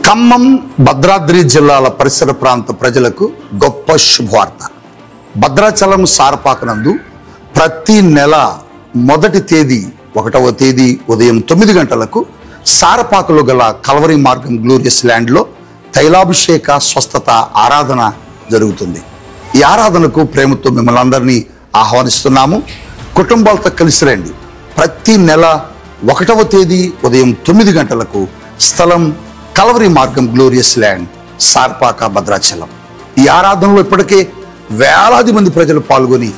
ఖమ్మం భద్రాద్రి జిల్లాల పరిసర ప్రాంత ప్రజలకు గొప్ప శుభవార్త. భద్రాచలం సారపాకనందు ప్రతి నెల మొదటి తేదీ 1వ తేదీ ఉదయం 9 గంటలకు సారపాకలో గల కల్వరి మార్గం గ్లోరియస్ ల్యాండ్లో తైలాభిషేక స్వస్థత ఆరాధన జరుగుతుంది. ఈ ఆరాధనకు ప్రేమతో మిమ్మల్ని అందరినీ ఆహ్వానిస్తున్నాము. కుటుంబాలతో కలిసి రండి. ప్రతి నెల 1వ తేదీ ఉదయం 9 గంటలకు స్థలం కల్వరి మార్గం గ్లోరియస్ ల్యాండ్, సారపాక, భద్రాచలం. ఈ ఆరాధనలో ఇప్పటికే వేలాది మంది ప్రజలు పాల్గొని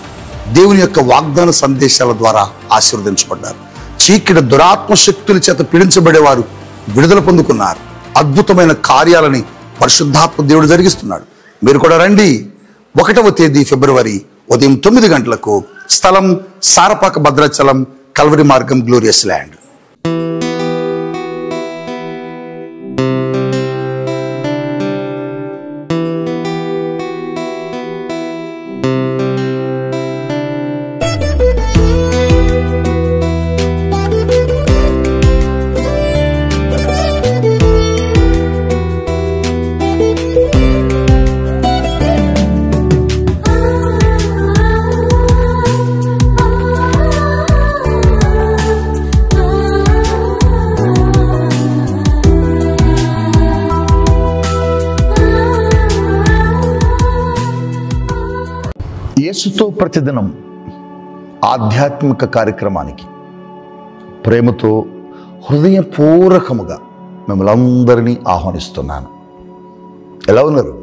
దేవుని యొక్క వాగ్దాన సందేశాల ద్వారా ఆశీర్వదించబడ్డారు. చీకటి దురాత్మ శక్తుల చేత పీడించబడేవారు విడుదల పొందుకున్నారు. అద్భుతమైన కార్యాలని పరిశుద్ధాత్మ దేవుడు జరిగిస్తున్నాడు. మీరు కూడా రండి. 1వ తేదీ ఫిబ్రవరి ఉదయం 9 గంటలకు స్థలం సారపాక, భద్రాచలం, కల్వరి మార్గం గ్లోరియస్ ల్యాండ్. యేసుతో ప్రతిదినం ఆధ్యాత్మిక కార్యక్రమానికి ప్రేమతో హృదయపూర్వకముగా మిమ్మల్ని అందరినీ ఆహ్వానిస్తున్నాను. ఎలా ఉన్నారు?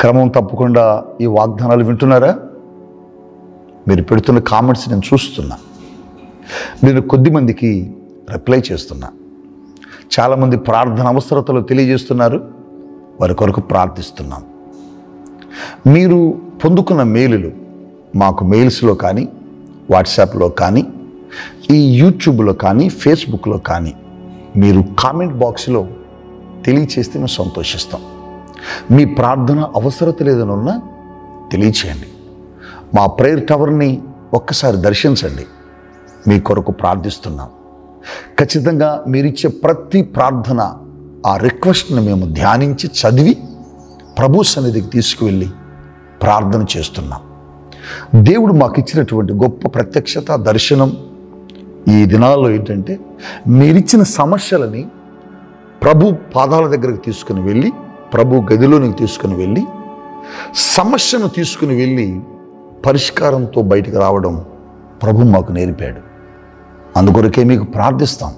క్రమం తప్పకుండా ఈ వాగ్దానాలు వింటున్నారా? మీరు పెడుతున్న కామెంట్స్ నేను చూస్తున్నా. నేను కొద్దిమందికి రిప్లై చేస్తున్నా. చాలామంది ప్రార్థన అవసరతలు తెలియజేస్తున్నారు. వారి కొరకు ప్రార్థిస్తున్నాం. మీరు పొందుకున్న మెయిలులు మాకు మెయిల్స్లో కానీ, వాట్సాప్లో కానీ, ఈ యూట్యూబ్లో కానీ, ఫేస్బుక్లో కానీ మీరు కామెంట్ బాక్స్లో తెలియచేస్తే మేము సంతోషిస్తాం. మీ ప్రార్థన అవసరత లేదనున్నా తెలియచేయండి. మా ప్రేయర్ టవర్ని ఒక్కసారి దర్శించండి. మీ కొరకు ప్రార్థిస్తున్నాం. ఖచ్చితంగా మీరిచ్చే ప్రతి ప్రార్థన, ఆ రిక్వెస్ట్ని మేము ధ్యానించి చదివి ప్రభు సన్నిధికి తీసుకువెళ్ళి ప్రార్థన చేస్తున్నాం. దేవుడు మాకు ఇచ్చినటువంటి గొప్ప ప్రత్యక్షత, దర్శనం ఈ దినాల్లో ఏంటంటే, మీరిచ్చిన సమస్యలని ప్రభు పాదాల దగ్గరకు తీసుకుని వెళ్ళి, ప్రభు గదిలోనికి తీసుకుని వెళ్ళి, సమస్యను తీసుకుని వెళ్ళి పరిష్కారంతో బయటకు రావడం ప్రభు మాకు నేర్పాడు. అందుకొరకే మీకు ప్రార్థిస్తాం.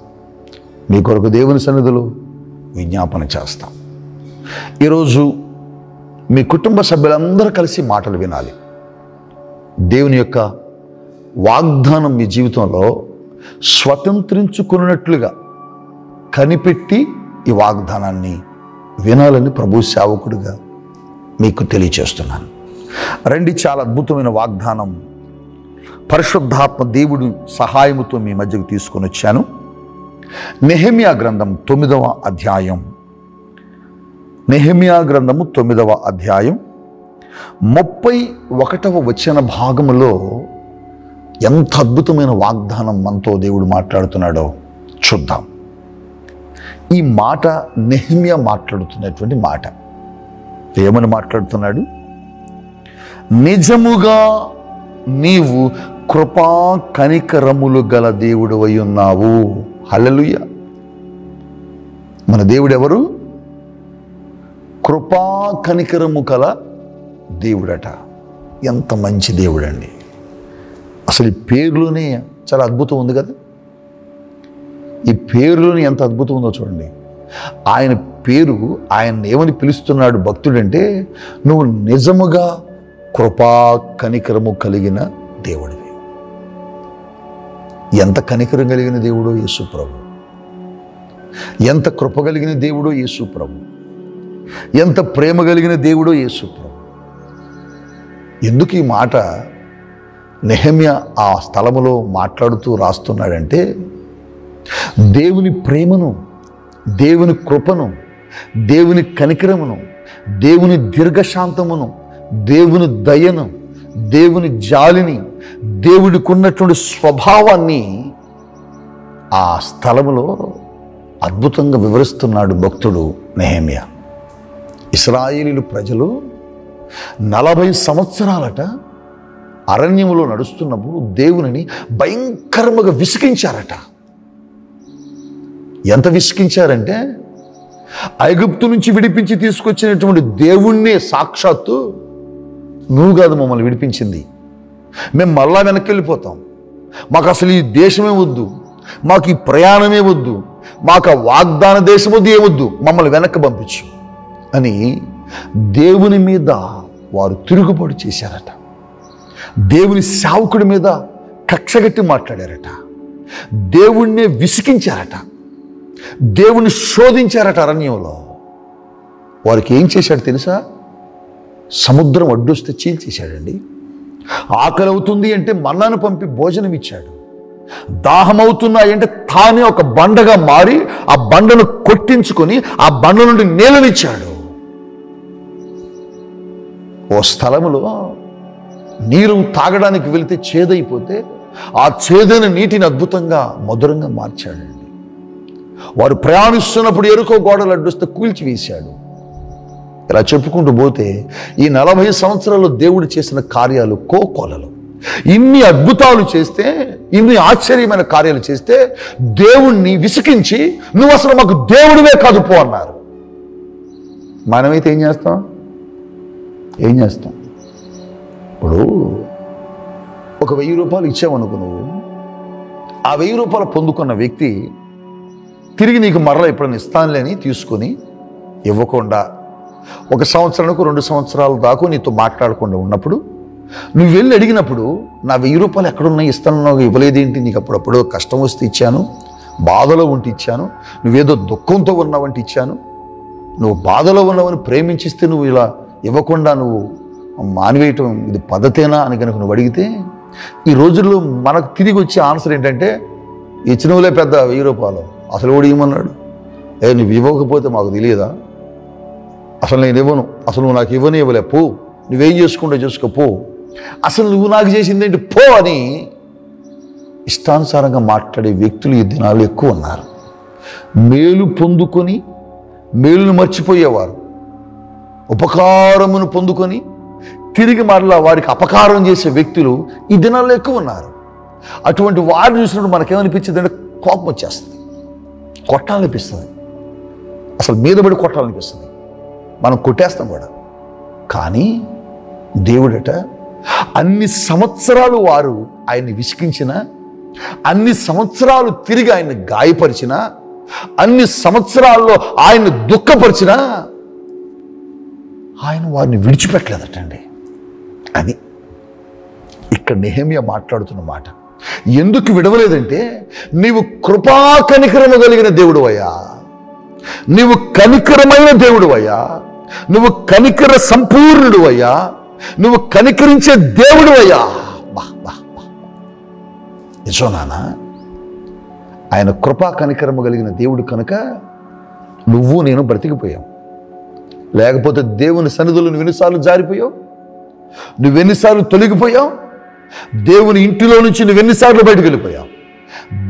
మీ కొరకు దేవుని సన్నిధిలో విజ్ఞాపన చేస్తాం. ఈరోజు మీ కుటుంబ సభ్యులందరూ కలిసి మాటలు వినాలి. దేవుని యొక్క వాగ్దానం మీ జీవితంలో స్వతంత్రించుకున్నట్లుగా కనిపెట్టి ఈ వాగ్దానాన్ని వినాలని ప్రభు సేవకుడిగా మీకు తెలియచేస్తున్నాను. రండి, చాలా అద్భుతమైన వాగ్దానం పరిశుద్ధాత్మ దేవుడు సహాయముతో మీ మధ్యకు తీసుకొని వచ్చాను. నెహెమ్యా గ్రంథం 9వ అధ్యాయం. నెహెమ్యా గ్రంథము 9వ అధ్యాయం 31వ వచన భాగములో ఎంత అద్భుతమైన వాగ్దానం మనతో దేవుడు మాట్లాడుతున్నాడో చూద్దాం. ఈ మాట నెహెమ్యా మాట్లాడుతున్నటువంటి మాట. ఏమని మాట్లాడుతున్నాడు? నిజముగా నీవు కృపా కనికరములు గల దేవుడు అయి ఉన్నావు. హల్లెలూయా. మన దేవుడు ఎవరు? కృపా కనికరము కల దేవుడట. ఎంత మంచి దేవుడండి. అసలు ఈ పేరులోనే చాలా అద్భుతం ఉంది కదా. ఈ పేరులోనే ఎంత అద్భుతం ఉందో చూడండి. ఆయన పేరు, ఆయన ఏమని పిలుస్తున్నాడు భక్తుడంటే, నువ్వు నిజముగా కృపా కనికరము కలిగిన దేవుడివి. ఎంత కనికరం కలిగిన దేవుడో యేసు ప్రభు, ఎంత కృప కలిగిన దేవుడో యేసు ప్రభు, ఎంత ప్రేమ కలిగిన దేవుడో యేసు ప్రభు. ఎందుకు ఈ మాట నెహెమ్యా ఆ స్థలములో మాట్లాడుతూ రాస్తున్నాడంటే, దేవుని ప్రేమను, దేవుని కృపను, దేవుని కనికరమును, దేవుని దీర్ఘశాంతమును, దేవుని దయను, దేవుని జాలిని, దేవుడికి ఉన్నటువంటి స్వభావాన్ని ఆ స్థలములో అద్భుతంగా వివరిస్తున్నాడు భక్తుడు నెహెమ్యా. ఇశ్రాయేలీయులు ప్రజలు 40 సంవత్సరాలట అరణ్యములో నడుస్తున్నప్పుడు దేవునిని భయంకరంగా విసిగించారట. ఎంత విసిగించారంటే ఐగుప్తు నుంచి విడిపించి తీసుకొచ్చినటువంటి దేవుణ్ణే సాక్షాత్తు, నువ్వు కాదు మమ్మల్ని విడిపించింది, మేము మళ్ళా వెనక్కి వెళ్ళిపోతాం, మాకు అసలు ఈ దేశమే వద్దు, మాకు ఈ ప్రయాణమే వద్దు, మాకు ఆ వాగ్దాన దేశం వద్దు, ఏమొద్దు, మమ్మల్ని వెనక్కి పంపించు అని దేవుని మీద వారు తిరుగుబాటు చేశారట. దేవుని సేవకుడి మీద కక్షగట్టి మాట్లాడారట. దేవుణ్ణే విసిగించారట. దేవుని శోధించారట అరణ్యంలో. వారికి ఏం చేశాడు తెలుసా? సముద్రం అడ్డొస్తే చీల్చేశాడండి. ఆకలి అవుతుంది అంటే మన్నాను పంపి భోజనం ఇచ్చాడు. దాహం అవుతున్నాయంటే తానే ఒక బండగా మారి ఆ బండను కొట్టించుకొని ఆ బండ నుండి నీళ్ళనిచ్చాడు. ఓ స్థలములో నీరు తాగడానికి వెళితే చేదైపోతే ఆ చేదైన నీటిని అద్భుతంగా మధురంగా మార్చాడండి. వారు ప్రయాణిస్తున్నప్పుడు ఎరుకో గోడలు అడ్డొస్తే కూల్చివేశాడు. ఇలా చెప్పుకుంటూ పోతే ఈ 40 సంవత్సరాల్లో దేవుడు చేసిన కార్యాలు కోకొలలు. ఇన్ని అద్భుతాలు చేస్తే, ఇన్ని ఆశ్చర్యమైన కార్యాలు చేస్తే దేవుణ్ణి విసికించి నువ్వు అసలు మాకు దేవుడివే కాదు పో అన్నారు. మనమైతే ఏం చేస్తాం? ఇప్పుడు ఒక 1000 రూపాయలు ఇచ్చావనుకో, నువ్వు ఆ 1000 రూపాయలు పొందుకున్న వ్యక్తి తిరిగి నీకు మరలా ఎప్పుడైనా ఇస్తానులేని తీసుకొని ఇవ్వకుండా 1 సంవత్సరానికి 2 సంవత్సరాల దాకా నీతో మాట్లాడకుండా ఉన్నప్పుడు నువ్వు వెళ్ళి అడిగినప్పుడు నా 1000 రూపాయలు ఎక్కడున్నాయి, ఇస్తాను, ఇవ్వలేదేంటి, నీకు అప్పుడప్పుడు కష్టం వస్తే ఇచ్చాను, బాధలో ఉంటే ఇచ్చాను, నువ్వేదో దుఃఖంతో ఉన్నావంటే ఇచ్చాను, నువ్వు బాధలో ఉన్నావని ప్రేమించిస్తే నువ్వు ఇలా ఇవ్వకుండా నువ్వు మానివేయటం ఇది పద్ధతేనా అని కనుక నువ్వు అడిగితే, ఈ రోజుల్లో మనకు తిరిగి వచ్చే ఆన్సర్ ఏంటంటే, ఇచ్చినవులే పెద్ద 1000 రూపాయలు, అసలు కూడా ఇవ్వమన్నాడు, నువ్వు ఇవ్వకపోతే మాకు తెలియదా, అసలు నేను ఇవ్వను, అసలు నువ్వు నాకు ఇవ్వలే, పో, నువ్వేం చేసుకుంటూ చేసుకో, పో, అసలు నువ్వు నాకు చేసిందేంటి, పో అని ఇష్టానుసారంగా మాట్లాడే వ్యక్తులు ఈ దినాలు ఎక్కువ ఉన్నారు. మేలు పొందుకొని మేలును మర్చిపోయేవారు, ఉపకారమును పొందుకొని తిరిగి మరలా వారికి అపకారం చేసే వ్యక్తులు ఈ దినాల్లో ఎక్కువ ఉన్నారు. అటువంటి వారిని చూసినప్పుడు మనకేమనిపించింది అంటే కోపం వచ్చేస్తుంది, కొట్టాలనిపిస్తుంది, అసలు మీద పడి కొట్టాలనిపిస్తుంది, మనం కొట్టేస్తాం కూడా. కానీ దేవుడట అన్ని సంవత్సరాలు వారు ఆయన్ని విసిగించిన, అన్ని సంవత్సరాలు తిరిగి ఆయన్ని గాయపరిచిన, అన్ని సంవత్సరాల్లో ఆయన్ని దుఃఖపరిచిన ఆయన వారిని విడిచిపెట్టలేదటండి. అది ఇక్కడ నెహెమ్యా మాట్లాడుతున్న మాట. ఎందుకు విడవలేదంటే, నీవు కృపా కనికరము కలిగిన దేవుడు అయ్యా, నీవు కనికరమైన దేవుడు అయ్యా, నువ్వు కనికర సంపూర్ణుడు అయ్యా, నువ్వు కనికరించే దేవుడు అయ్యా. నిజం నాన్న, ఆయన కృపా కనికరము కలిగిన దేవుడు కనుక నువ్వు నేను బ్రతికిపోయావు. లేకపోతే దేవుని సన్నిధిలో నువ్వెన్నిసార్లు జారిపోయావు, నువ్వెన్నిసార్లు తొలగిపోయావు, దేవుని ఇంటిలో నుంచి నువ్వెన్నిసార్లు బయటకు వెళ్ళిపోయావు,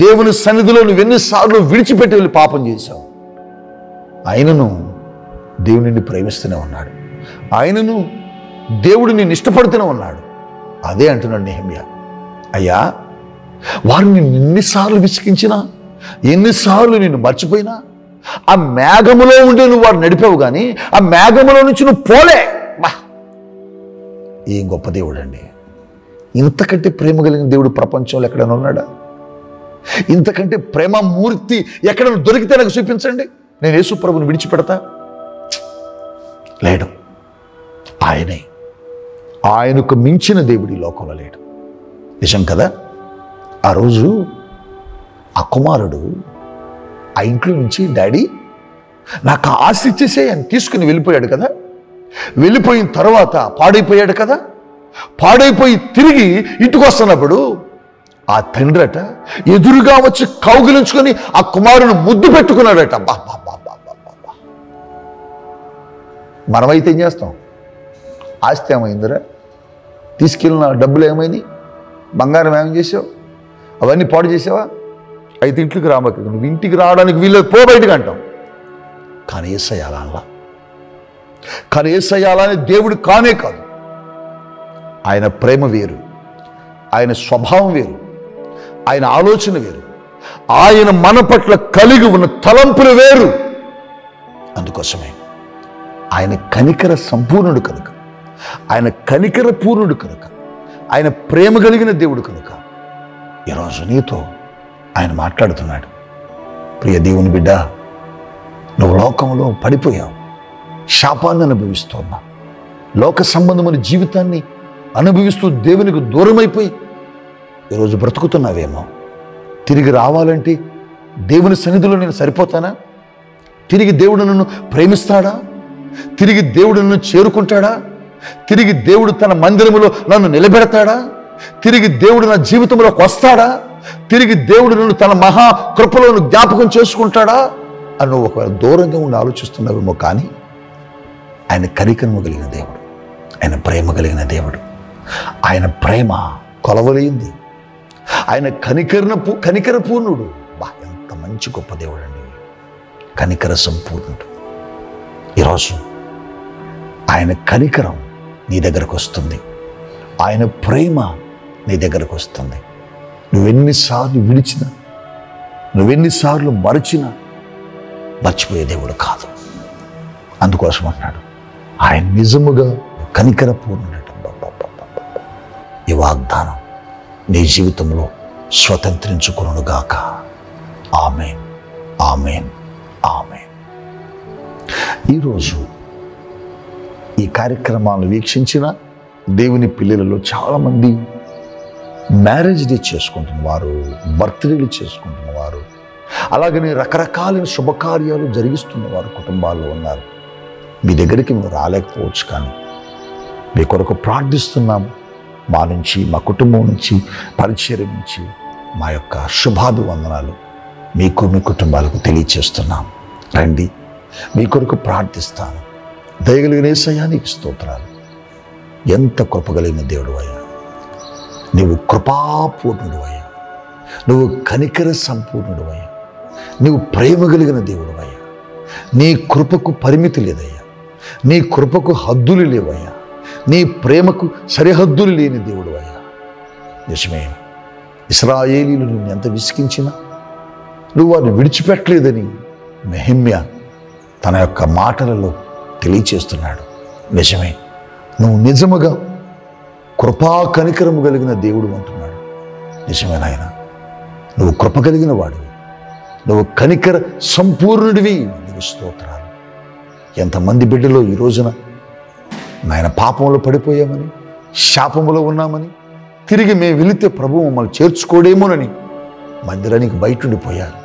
దేవుని సన్నిధిలో నువ్వెన్నిసార్లు విడిచిపెట్టి వెళ్ళి పాపం చేశావు. ఆయనను దేవుడిని ప్రేమిస్తూనే ఉన్నాడు, ఆయనను దేవుడిని ఇష్టపడుతూనే ఉన్నాడు. అదే అంటున్నాడు నెహెమ్యా, అయ్యా వారిని ఎన్నిసార్లు విసిగించినా, ఎన్నిసార్లు నిన్ను మర్చిపోయినా, ఆ మేఘములో ఉండి నువ్వు వాడు నడిపావు, కానీ ఆ మేఘములో నుంచి నువ్వు పోలే. బా, ఏం గొప్ప దేవుడు అండి! ఇంతకంటే ప్రేమ కలిగిన దేవుడు ప్రపంచంలో ఎక్కడైనా ఉన్నాడా? ఇంతకంటే ప్రేమమూర్తి ఎక్కడైనా దొరికితే నాకు చూపించండి, నేను యేసు ప్రభుని విడిచిపెడతా. లేడు, ఆయనే, ఆయనకు మించిన దేవుడు ఈ లోకంలో లేడు. నిజం కదా? ఆ రోజు ఆ కుమారుడు ఆ ఇంట్లో నుంచి, డాడీ నాకు ఆశ ఇచ్చేసే అని తీసుకుని వెళ్ళిపోయాడు కదా. వెళ్ళిపోయిన తర్వాత పాడైపోయాడు కదా. పాడైపోయి తిరిగి ఇంటికి వస్తున్నప్పుడు ఆ తండ్రి అట ఎదురుగా వచ్చి కౌగిలించుకొని ఆ కుమారుని ముద్దు పెట్టుకున్నాడట. మనమైతే ఏం చేస్తాం? ఆస్తి ఏమైందిరా, తీసుకెళ్ళిన డబ్బులు ఏమైంది, బంగారం ఏమేం చేసావు, అవన్నీ పాడు చేసావా? అయితే ఇంట్లోకి రామకి, నువ్వు ఇంటికి రావడానికి వీళ్ళు పో బయటకు అంటాం. కానీ యేసయ్య అలా అనలా. కానీ యేసయ్య అలా అని దేవుడు కానే కాదు. ఆయన ప్రేమ వేరు, ఆయన స్వభావం వేరు, ఆయన ఆలోచన వేరు, ఆయన మన పట్ల కలిగి ఉన్న తలంపులు వేరు. అందుకోసమే ఆయన కనికర సంపూర్ణుడు కనుక, ఆయన కనికర పూర్ణుడు కనుక, ఆయన ప్రేమ కలిగిన దేవుడు కనుక ఈరోజు నీతో ఆయన మాట్లాడుతున్నాడు. ప్రియ దేవుని బిడ్డ, నువ్వు లోకంలో పడిపోయావు, శాపాన్ని అనుభవిస్తున్నావు, లోక సంబంధమైన జీవితాన్ని అనుభవిస్తూ దేవునికి దూరమైపోయి ఈరోజు బ్రతుకుతున్నావేమో. తిరిగి రావాలంటే దేవుని సన్నిధిలో నేను సరిపోతానా? తిరిగి దేవుడు నన్ను ప్రేమిస్తాడా? తిరిగి దేవుడు నన్ను చేరుకుంటాడా? తిరిగి దేవుడు తన మందిరములో నన్ను నిలబెడతాడా? తిరిగి దేవుడు నా జీవితంలోకి వస్తాడా? తిరిగి దేవుడు నన్ను తన మహా కృపలో జ్ఞాపకం చేసుకుంటాడా అని నువ్వు ఒకవేళ దూరంగా ఉండి ఆలోచిస్తున్నావేమో. కానీ ఆయన కనికరము కలిగిన దేవుడు, ఆయన ప్రేమ కలిగిన దేవుడు, ఆయన ప్రేమ కొలవలేంది, ఆయన కనికర పూర్ణుడు. ఎంత మంచి గొప్ప దేవుడు అండి, కనికర సంపూర్ణుడు. ఈరోజు ఆయన కనికరం నీ దగ్గరకు వస్తుంది, ఆయన ప్రేమ నీ దగ్గరకు వస్తుంది. నువ్వెన్నిసార్లు విడిచినా, నువ్వెన్నిసార్లు మర్చిపోయే దేవుడు కాదు. అందుకోసం అన్నాడు ఆయన నిజముగా కనికర పూర్ణుడు. ఈ వాగ్దానం నీ జీవితంలో స్వతంత్రించుకొనుగాక. ఆమేన్, ఆమేన్, ఆమేన్. ఈరోజు ఈ కార్యక్రమాలను వీక్షించిన దేవుని పిల్లలలో చాలామంది మ్యారేజ్ డే చేసుకుంటున్నవారు, బర్త్డేలు చేసుకుంటున్నవారు, అలాగనే రకరకాలైన శుభకార్యాలు జరిగిస్తున్నవారు కుటుంబాల్లో ఉన్నారు. మీ దగ్గరికి మేము రాలేకపోవచ్చు, కానీ మీ కొరకు ప్రార్థిస్తున్నాము. మా నుంచి, మా కుటుంబం నుంచి, పరిచర్య నుంచి మా యొక్క శుభాభివందనాలు మీకు, మీ కుటుంబాలకు తెలియచేస్తున్నాం. రండి, మీ కొరకు ప్రార్థిస్తాను. దయగలిగిన యేసయ్యా నీకు స్తోత్రాలు. ఎంత కృపగలిగిన దేవుడు అయ్యా, నువ్వు కృపాపూర్ణుడు అయ్యా, నువ్వు కనికర సంపూర్ణుడు అయ్యా, నువ్వు ప్రేమ కలిగిన దేవుడు అయ్యా. నీ కృపకు పరిమితి లేదయ్యా, నీ కృపకు హద్దులు లేవయ్యా, నీ ప్రేమకు సరిహద్దులు లేని దేవుడు అయ్యా. నిజమే, ఇశ్రాయేలీయులు నిన్ను ఎంత విసిగించినా నువ్వు వారిని విడిచిపెట్టలేదని నెహెమ్యా తన యొక్క మాటలలో తెలియచేస్తున్నాడు. నిజమే, నువ్వు నిజముగా కృపా కనికరము కలిగిన దేవుడు అంటున్నాడు. నిజమే నాయన, నువ్వు కృప కలిగిన వాడివి, నువ్వు కనికర సంపూర్ణుడివి. నీకు స్తోత్రాలు. ఎంతమంది బిడ్డలో ఈ రోజున నాయన పాపంలో పడిపోయామని, శాపంలో ఉన్నామని, తిరిగి మేము వెళితే ప్రభువు మమ్మల్ని చేర్చుకోడేమోనని మందిరానికి బయట ఉండిపోయారు,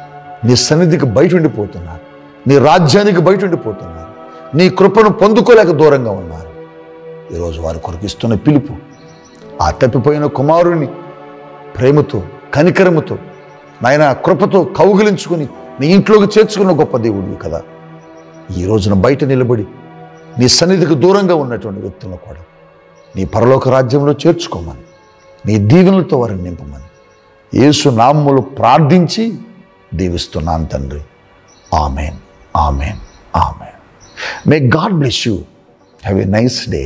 నీ సన్నిధికి బయట ఉండిపోతున్నారు, నీ రాజ్యానికి బయట ఉండిపోతున్నారు, నీ కృపను పొందుకోలేక దూరంగా ఉన్నారు. ఈరోజు వారి కొరకు ఇస్తున్న పిలుపు, ఆ తప్పిపోయిన కుమారుని ప్రేమతో, కనికరముతో, నాయన కృపతో కౌగిలించుకుని నీ ఇంట్లోకి చేర్చుకున్న గొప్ప దేవుడివి కదా. ఈ రోజున బయట నిలబడి నీ సన్నిధికి దూరంగా ఉన్నటువంటి వ్యక్తులను కూడా నీ పరలోక రాజ్యంలో చేర్చుకోమని, నీ దీవెనలతో వారిని నింపమని యేసు నామములో ప్రార్థించి దీవిస్తున్నాను తండ్రి. Amen, amen, amen. May God bless you. Have a nice day.